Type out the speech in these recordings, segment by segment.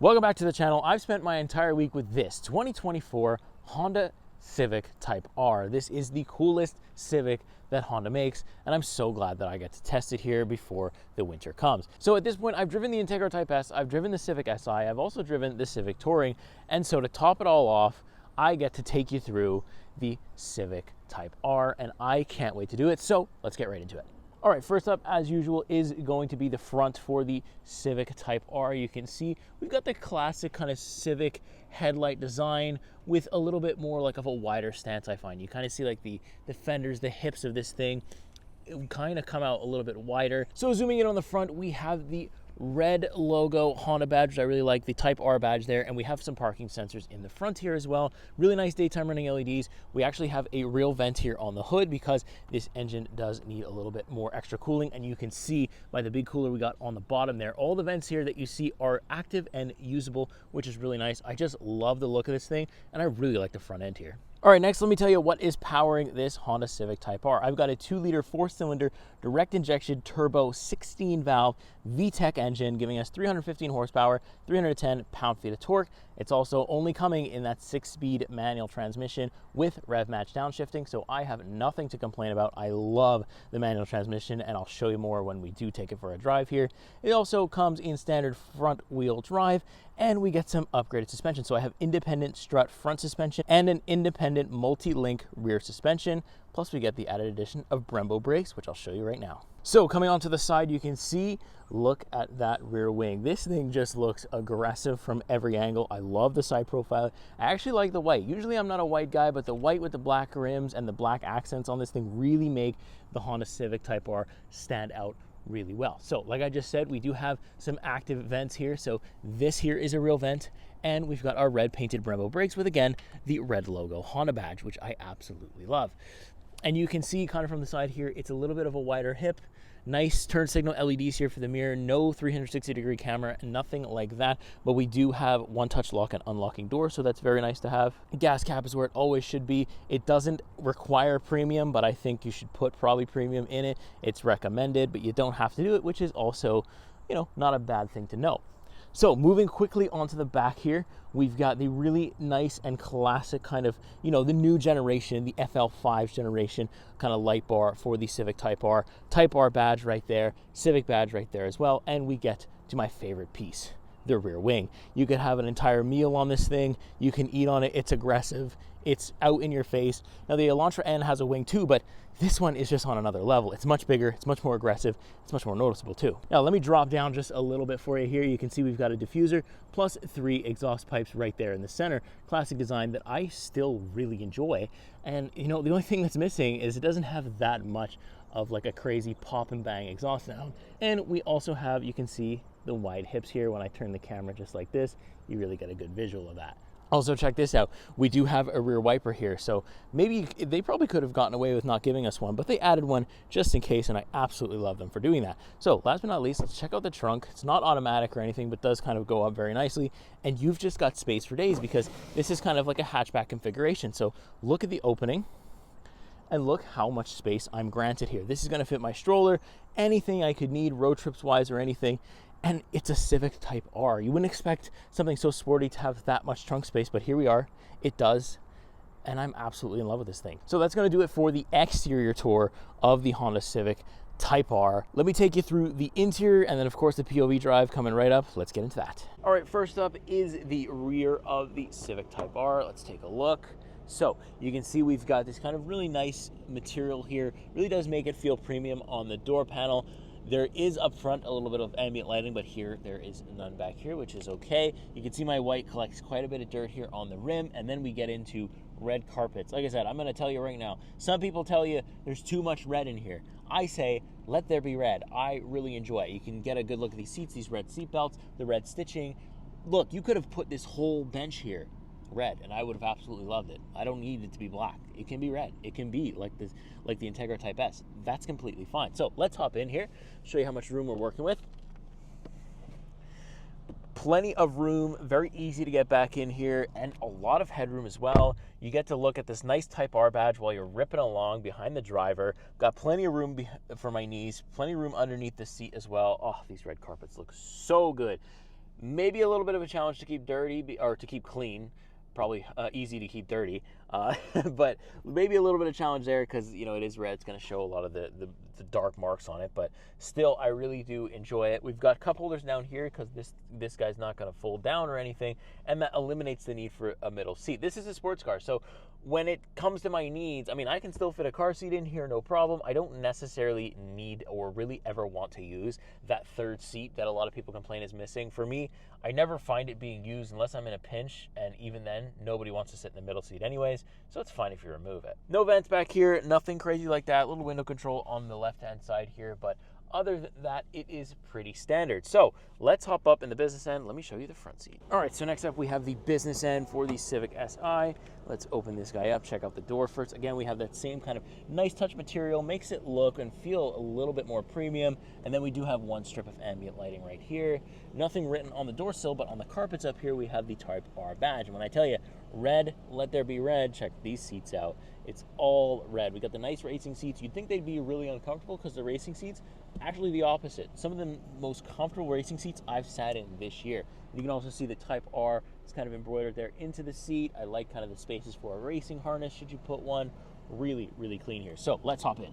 Welcome back to the channel. I've spent my entire week with this 2024 Honda Civic Type R. This is the coolest Civic that Honda makes, and I'm so glad that I get to test it here before the winter comes. So at this point, I've driven the Integra Type S, I've driven the Civic Si, I've also driven the Civic Touring, and so to top it all off, I get to take you through the Civic Type R, and I can't wait to do it, so let's get right into it. All right, first up, as usual, is going to be the front for the Civic Type R. You can see we've got the classic kind of Civic headlight design with a little bit more like of a wider stance, I find. You kind of see like the fenders, the hips of this thing, it kind of come out a little bit wider. So zooming in on the front, we have the red logo Honda badge, which I really like, the Type R badge there, and we have some parking sensors in the front here as well. Really nice daytime running LEDs. We actually have a real vent here on the hood because this engine does need a little bit more extra cooling, and you can see by the big cooler we got on the bottom there, all the vents here that you see are active and usable, which is really nice. I just love the look of this thing, and I really like the front end here. All right, next let me tell you what is powering this Honda Civic Type R. I've got a 2-liter 4-cylinder direct injection turbo 16-valve VTEC engine giving us 315 horsepower, 310 pound-feet of torque. It's also only coming in that 6-speed manual transmission with rev match downshifting, so I have nothing to complain about. I love the manual transmission, and I'll show you more when we do take it for a drive here. It also comes in standard front-wheel drive, and we get some upgraded suspension. So I have independent strut front suspension and an independent multi-link rear suspension. Plus we get the added addition of Brembo brakes, which I'll show you right now. So coming onto the side, you can see, look at that rear wing. This thing just looks aggressive from every angle. I love the side profile. I actually like the white. Usually I'm not a white guy, but the white with the black rims and the black accents on this thing really make the Honda Civic Type R stand out really well. So like I just said, we do have some active vents here. So this here is a real vent, and we've got our red painted Brembo brakes with, again, the red logo Honda badge, which I absolutely love. And you can see kind of from the side here, it's a little bit of a wider hip. Nice turn signal LEDs here for the mirror, no 360-degree camera, nothing like that, but we do have one-touch lock and unlocking doors, so that's very nice to have. Gas cap is where it always should be. It doesn't require premium, but I think you should put probably premium in it. It's recommended, but you don't have to do it, which is also, you know, not a bad thing to know. So moving quickly onto the back here, we've got the really nice and classic kind of, you know, the new generation, the FL5 generation kind of light bar for the Civic Type R. Type R badge right there, Civic badge right there as well, and we get to my favorite piece, the rear wing. You could have an entire meal on this thing. You can eat on it. It's aggressive. It's out in your face. Now the Elantra N has a wing too, but this one is just on another level. It's much bigger, it's much more aggressive, it's much more noticeable too. Now let me drop down just a little bit for you here. You can see we've got a diffuser plus 3 exhaust pipes right there in the center. Classic design that I still really enjoy. And you know, the only thing that's missing is it doesn't have that much of like a crazy pop and bang exhaust sound. And we also have, you can see the wide hips here. When I turn the camera just like this, you really get a good visual of that. Also, check this out. We do have a rear wiper here, so maybe they probably could have gotten away with not giving us one, but they added one just in case, and I absolutely love them for doing that. So last but not least, let's check out the trunk. It's not automatic or anything, but does kind of go up very nicely, and you've just got space for days because this is kind of like a hatchback configuration. So look at the opening, and look how much space I'm granted here. This is going to fit my stroller, anything I could need road trips wise or anything. And it's a Civic Type R. You wouldn't expect something so sporty to have that much trunk space, but here we are. It does, and I'm absolutely in love with this thing. So that's going to do it for the exterior tour of the Honda Civic Type R. Let me take you through the interior, and then of course the POV drive coming right up. Let's get into that. All right, first up is the rear of the Civic Type R. Let's take a look. So you can see we've got this kind of really nice material here. Really does make it feel premium on the door panel. There is up front a little bit of ambient lighting, but here there is none back here, which is okay. You can see my white collects quite a bit of dirt here on the rim, and then we get into red carpets. Like I said, I'm going to tell you right now, some people tell you there's too much red in here. I say, let there be red. I really enjoy it. You can get a good look at these seats, these red seat belts, the red stitching. Look, you could have put this whole bench here red, and I would have absolutely loved it. I don't need it to be black. It can be red. It can be like this, like the Integra Type S. That's completely fine. So let's hop in here, show you how much room we're working with. Plenty of room, very easy to get back in here, and a lot of headroom as well. You get to look at this nice Type R badge while you're ripping along behind the driver. Got plenty of room for my knees, plenty of room underneath the seat as well. Oh, these red carpets look so good. Maybe a little bit of a challenge to keep dirty or to keep clean. Probably easy to keep dirty, but maybe a little bit of challenge there because, you know, it is red. It's going to show a lot of the dark marks on it, but still, I really do enjoy it. We've got cup holders down here because this guy's not going to fold down or anything, and that eliminates the need for a middle seat. This is a sports car, so when it comes to my needs, I mean, I can still fit a car seat in here, no problem. I don't necessarily need or really ever want to use that third seat that a lot of people complain is missing. For me, I never find it being used unless I'm in a pinch, and even then, nobody wants to sit in the middle seat anyways, so it's fine if you remove it. No vents back here, nothing crazy like that. Little window control on the left-hand side here, but other than that, it is pretty standard. So let's hop up in the business end. Let me show you the front seat. All right, so next up we have the business end for the Civic Si. Let's open this guy up, check out the door first. Again, we have that same kind of nice touch material, makes it look and feel a little bit more premium. And then we do have one strip of ambient lighting right here. Nothing written on the door sill, but on the carpets up here, we have the Type R badge. And when I tell you, red, let there be red, check these seats out. It's all red. We got the nice racing seats. You'd think they'd be really uncomfortable because the racing seats, actually the opposite. Some of the most comfortable racing seats I've sat in this year. You can also see the Type R. It's kind of embroidered there into the seat. I like kind of the spaces for a racing harness should you put one. Really, really clean here. So let's hop in.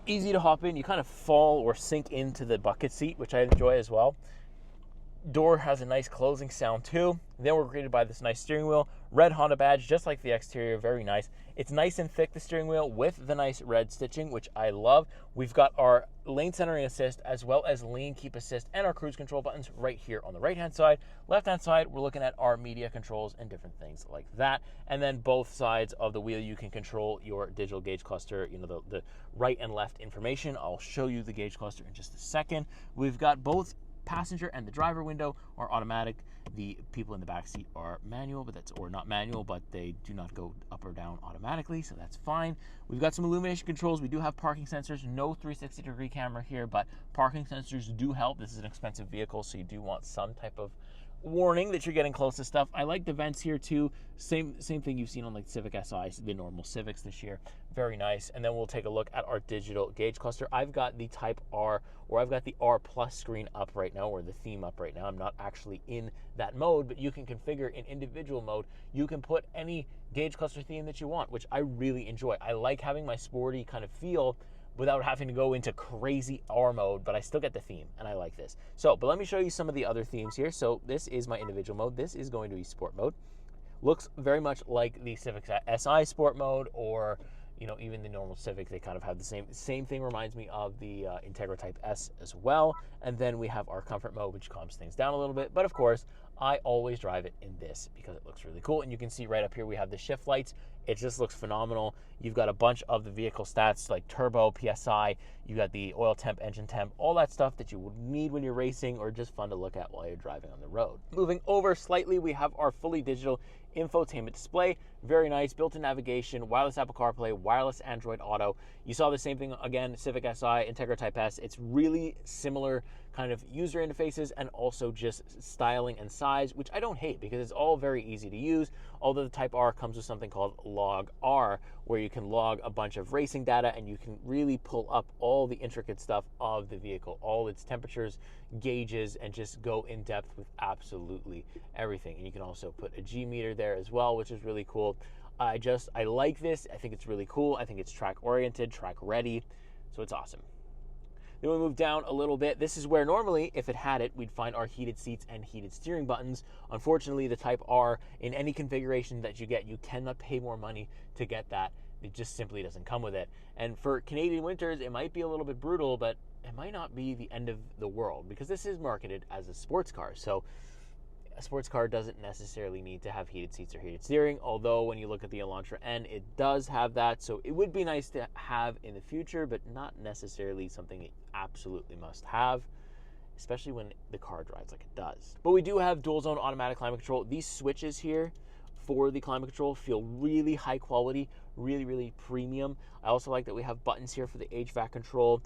Easy to hop in. You kind of fall or sink into the bucket seat, which I enjoy as well. Door has a nice closing sound too. Then we're greeted by this nice steering wheel. Red Honda badge, just like the exterior, very nice. It's nice and thick, the steering wheel, with the nice red stitching, which I love. We've got our lane centering assist as well as lane keep assist and our cruise control buttons right here on the right-hand side. Left-hand side, we're looking at our media controls and different things like that. And then both sides of the wheel, you can control your digital gauge cluster, you know, the right and left information. I'll show you the gauge cluster in just a second. We've got both passenger and the driver window are automatic. The people in the back seat are manual, or not manual, but they do not go up or down automatically, so that's fine. We've got some illumination controls. We do have parking sensors. No 360-degree camera here, but parking sensors do help. This is an expensive vehicle, so you do want some type of warning that you're getting close to stuff. I like the vents here too. Same thing you've seen on like Civic Si, the normal Civics this year. Very nice. And then we'll take a look at our digital gauge cluster. I've got the Type R, or I've got the R Plus screen up right now, or the theme up right now. I'm not actually in that mode, but you can configure in individual mode. You can put any gauge cluster theme that you want, which I really enjoy. I like having my sporty kind of feel without having to go into crazy R mode, but I still get the theme, and I like this. So, but let me show you some of the other themes here. So this is my individual mode. This is going to be sport mode. Looks very much like the Civic Si sport mode, or, you know, even the normal Civic. They kind of have the same thing. Reminds me of the Integra Type S as well. And then we have our comfort mode, which calms things down a little bit. But of course, I always drive it in this because it looks really cool. And you can see right up here, we have the shift lights. It just looks phenomenal. You've got a bunch of the vehicle stats like turbo, PSI. You got the oil temp, engine temp, all that stuff that you would need when you're racing or just fun to look at while you're driving on the road. Moving over slightly, we have our fully digital infotainment display. Very nice, built-in navigation, wireless Apple CarPlay, wireless Android Auto. You saw the same thing again, Civic Si, Integra Type S. It's really similar kind of user interfaces and also just styling and size, which I don't hate because it's all very easy to use. Although the Type R comes with something called Log R, where you can log a bunch of racing data and you can really pull up all the intricate stuff of the vehicle, all its temperatures, gauges, and just go in depth with absolutely everything. And you can also put a G meter there as well, which is really cool. I like this. I think it's really cool. I think it's track oriented, track ready, so it's awesome. Then we move down a little bit. This is where normally, if it had it, we'd find our heated seats and heated steering buttons. Unfortunately, the Type R, in any configuration that you get, you cannot pay more money to get that. It just simply doesn't come with it. And for Canadian winters, it might be a little bit brutal, but it might not be the end of the world because this is marketed as a sports car. So a sports car doesn't necessarily need to have heated seats or heated steering, although when you look at the Elantra N, it does have that, so it would be nice to have in the future, but not necessarily something you absolutely must have, especially when the car drives like it does. But we do have dual zone automatic climate control. These switches here for the climate control feel really high quality, really, really premium. I also like that we have buttons here for the HVAC control.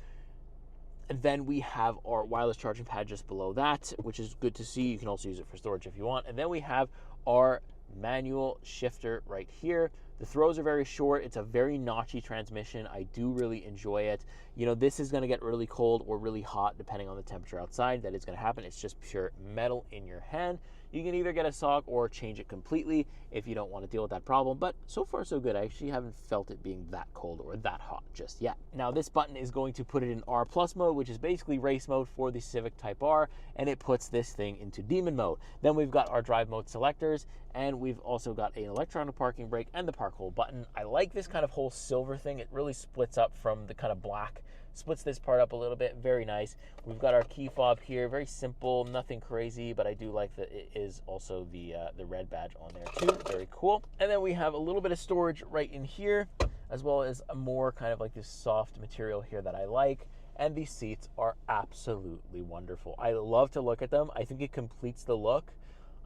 And then we have our wireless charging pad just below that, which is good to see. You can also use it for storage if you want. And then we have our manual shifter right here. The throws are very short. It's a very notchy transmission. I do really enjoy it. You know, this is going to get really cold or really hot depending on the temperature outside. That is going to happen. It's just pure metal in your hand. You can either get a sock or change it completely if you don't want to deal with that problem. But so far, so good. I actually haven't felt it being that cold or that hot just yet. Now, this button is going to put it in R+ mode, which is basically race mode for the Civic Type R, and it puts this thing into demon mode. Then we've got our drive mode selectors, and we've also got an electronic parking brake and the park hold button. I like this kind of whole silver thing. It really splits up from the kind of black, splits this part up a little bit. Very nice. We've got our key fob here. Very simple, nothing crazy, but I do like that it is also the red badge on there too. Very cool. And then we have a little bit of storage right in here, as well as a more kind of like this soft material here that I like. And these seats are absolutely wonderful. I love to look at them. I think it completes the look.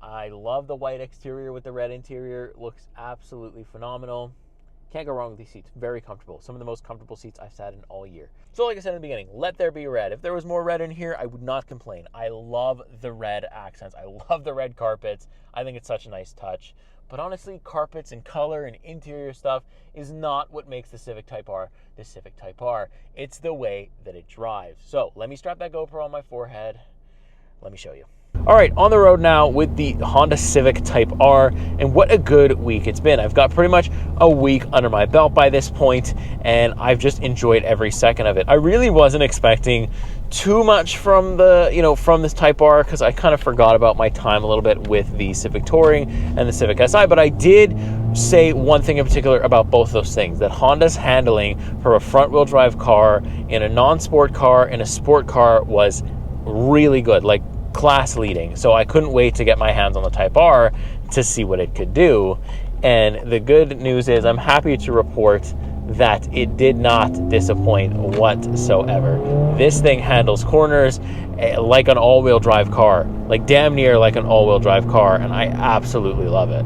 I love the white exterior with the red interior. It looks absolutely phenomenal. Can't go wrong with these seats. Very comfortable. Some of the most comfortable seats I've sat in all year. So like I said in the beginning, let there be red. If there was more red in here, I would not complain. I love the red accents. I love the red carpets. I think it's such a nice touch. But honestly, carpets and color and interior stuff is not what makes the Civic Type R the Civic Type R. It's the way that it drives. So let me strap that GoPro on my forehead. Let me show you. All right, on the road now with the Honda Civic Type R, and what a good week it's been. I've got pretty much a week under my belt by this point, and I've just enjoyed every second of it. I really wasn't expecting too much from from this Type R, because I kind of forgot about my time a little bit with the Civic Touring and the Civic Si, but I did say one thing in particular about both those things, that Honda's handling for a front-wheel drive car in a non-sport car, in a sport car, was really good. Like, class leading. So I couldn't wait to get my hands on the Type R to see what it could do. And the good news is I'm happy to report that it did not disappoint whatsoever. This thing handles corners like an all-wheel drive car, like damn near like an all-wheel drive car, and I absolutely love it.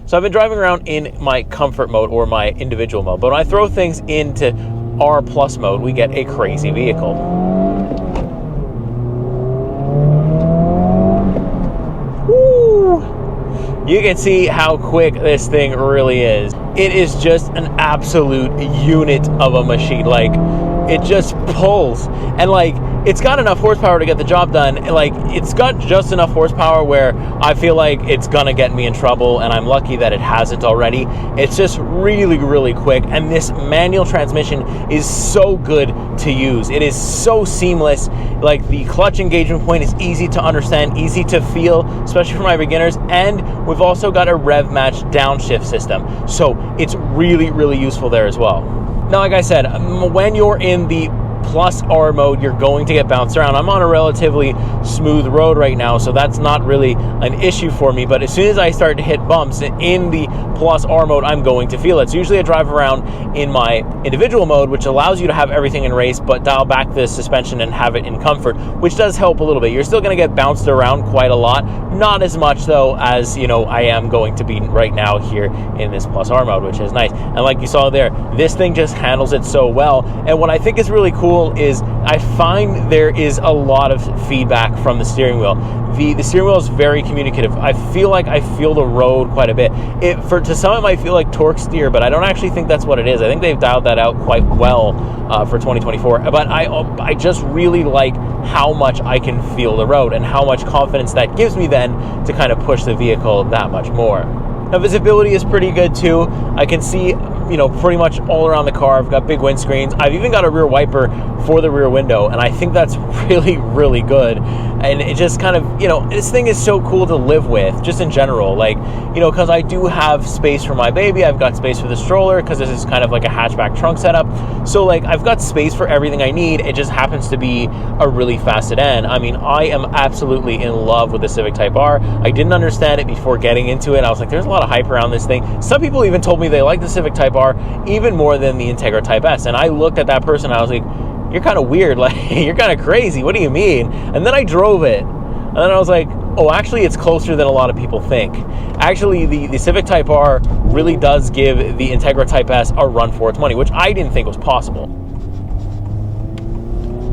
So I've been driving around in my comfort mode or my individual mode, but when I throw things into R+ mode, we get a crazy vehicle. You can see how quick this thing really is. It is just an absolute unit of a machine. Like, it just pulls. And like, it's got enough horsepower to get the job done. Like, it's got just enough horsepower where I feel like it's gonna get me in trouble, and I'm lucky that it hasn't already. It's just really, really quick, and this manual transmission is so good to use. It is so seamless. Like, the clutch engagement point is easy to understand, easy to feel, especially for my beginners, and we've also got a rev match downshift system, so it's really, really useful there as well. Now, like I said, when you're in the Plus R mode, you're going to get bounced around. I'm on a relatively smooth road right now, so that's not really an issue for me, but as soon as I start to hit bumps in the Plus R mode, I'm going to feel it. So usually I drive around in my individual mode, which allows you to have everything in race, but dial back the suspension and have it in comfort, which does help a little bit. You're still going to get bounced around quite a lot, not as much though as, you know, I am going to be right now here in this Plus R mode, which is nice. And like you saw there, this thing just handles it so well. And what I think is really cool is I find there is a lot of feedback from the steering wheel. The steering wheel is very communicative. I feel like I feel the road quite a bit. To some it might feel like torque steer, but I don't actually think that's what it is. I think they've dialed that out quite well for 2024. But I just really like how much I can feel the road and how much confidence that gives me then to kind of push the vehicle that much more. Now, visibility is pretty good too. I can see, you know, pretty much all around the car. I've got big windscreens. I've even got a rear wiper for the rear window, and I think that's really, really good. And it just kind of, you know, this thing is so cool to live with, just in general. Like, you know, because I do have space for my baby. I've got space for the stroller, because this is kind of like a hatchback trunk setup. So, like, I've got space for everything I need. It just happens to be a really fast sedan. I mean, I am absolutely in love with the Civic Type R. I didn't understand it before getting into it. I was like, there's a lot of hype around this thing. Some people even told me they like the Civic Type R even more than the Integra Type S. And I looked at that person and I was like, you're kind of weird. Like, you're kind of crazy. What do you mean? And then I drove it. And then I was like, oh, actually, it's closer than a lot of people think. Actually, the Civic Type R really does give the Integra Type S a run for its money, which I didn't think was possible.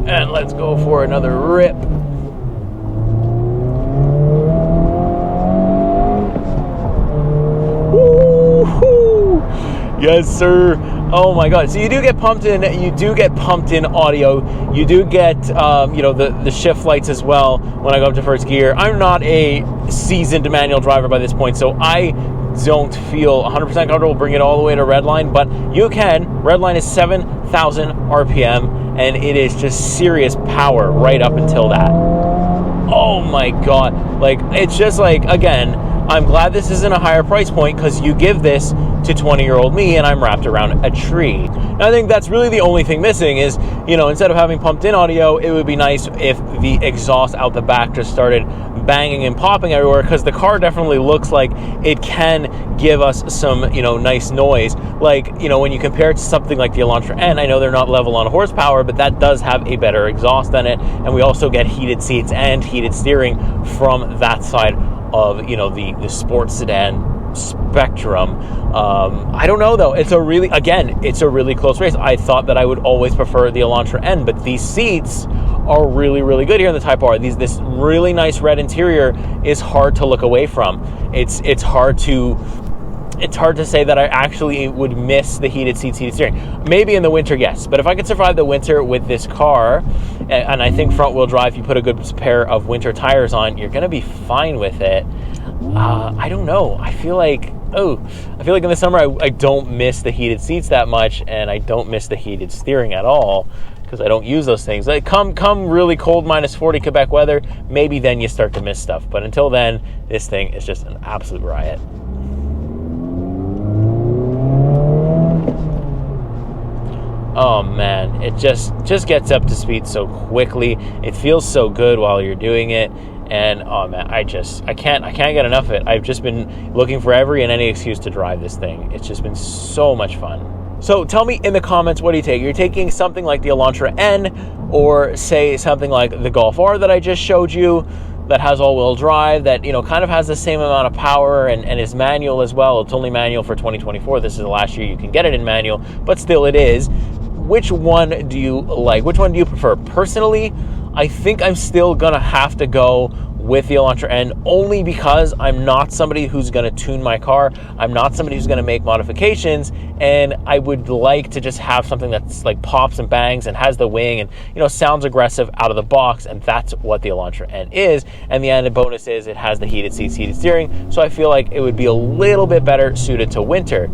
And let's go for another rip. Woo-hoo! Yes, sir. Oh my God. So you do get pumped in. You do get pumped in audio. You do get, you know, the shift lights as well when I go up to first gear. I'm not a seasoned manual driver by this point, so I don't feel 100% comfortable bringing it all the way to redline, but you can. Redline is 7,000 RPM, and it is just serious power right up until that. Oh my God. Like, it's just like, again, I'm glad this isn't a higher price point, because you give this to 20-year-old me and I'm wrapped around a tree. And I think that's really the only thing missing is, you know, instead of having pumped in audio, it would be nice if the exhaust out the back just started banging and popping everywhere, because the car definitely looks like it can give us some, you know, nice noise. Like, you know, when you compare it to something like the Elantra N, I know they're not level on horsepower, but that does have a better exhaust than it, and we also get heated seats and heated steering from that side of, you know, the sports sedan spectrum. I don't know though. It's a really close race. I thought that I would always prefer the Elantra N, but these seats are really, really good here in the Type R. This really nice red interior is hard to look away from. It's hard to say that I actually would miss the heated seats, heated steering. Maybe in the winter, yes. But if I could survive the winter with this car, and I think front wheel drive, you put a good pair of winter tires on, you're going to be fine with it. I don't know. I feel like in the summer I don't miss the heated seats that much, and I don't miss the heated steering at all, because I don't use those things. Like come really cold -40 Quebec weather, maybe then you start to miss stuff. But until then, this thing is just an absolute riot. Oh man, it just gets up to speed so quickly. It feels so good while you're doing it. And oh man, I can't get enough of it. I've just been looking for every and any excuse to drive this thing. It's just been so much fun. So tell me in the comments, what do you take? You're taking something like the Elantra N, or say something like the Golf R that I just showed you, that has all-wheel drive, that, you know, kind of has the same amount of power and is manual as well. It's only manual for 2024. This is the last year you can get it in manual, but still it is. Which one do you like? Which one do you prefer? Personally, I think I'm still gonna have to go with the Elantra N, only because I'm not somebody who's gonna tune my car. I'm not somebody who's gonna make modifications, and I would like to just have something that's like pops and bangs and has the wing and, you know, sounds aggressive out of the box, and that's what the Elantra N is. And the added bonus is it has the heated seats, heated steering, so I feel like it would be a little bit better suited to winter.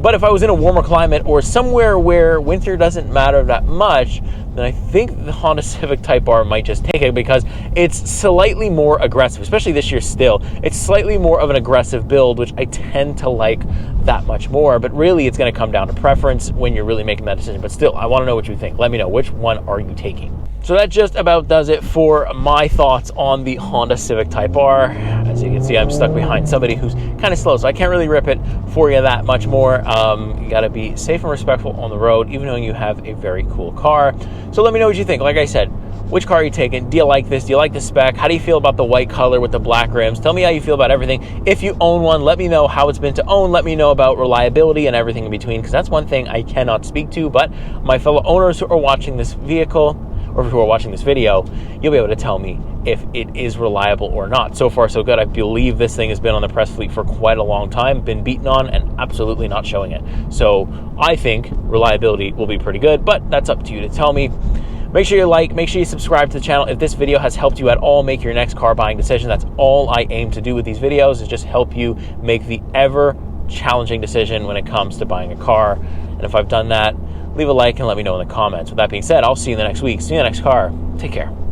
But if I was in a warmer climate or somewhere where winter doesn't matter that much, then I think the Honda Civic Type R might just take it, because it's slightly more aggressive, especially this year still. It's slightly more of an aggressive build, which I tend to like that much more. But really, it's going to come down to preference when you're really making that decision. But still, I want to know what you think. Let me know, which one are you taking? So that just about does it for my thoughts on the Honda Civic Type R. As you can see, I'm stuck behind somebody who's kind of slow, so I can't really rip it for you that much more. You got to be safe and respectful on the road, even though you have a very cool car. So let me know what you think. Like I said, which car are you taking? Do you like this? Do you like the spec? How do you feel about the white color with the black rims? Tell me how you feel about everything. If you own one, let me know how it's been to own. Let me know about reliability and everything in between, because that's one thing I cannot speak to, but my fellow owners who are watching this vehicle, or who are watching this video, you'll be able to tell me if it is reliable or not. So far, so good. I believe this thing has been on the press fleet for quite a long time, been beaten on, and absolutely not showing it. So I think reliability will be pretty good, but that's up to you to tell me. Make sure you like, make sure you subscribe to the channel. If this video has helped you at all make your next car buying decision, that's all I aim to do with these videos, is just help you make the ever challenging decision when it comes to buying a car. And if I've done that, leave a like and let me know in the comments. With that being said, I'll see you in the next week. See you in the next car. Take care.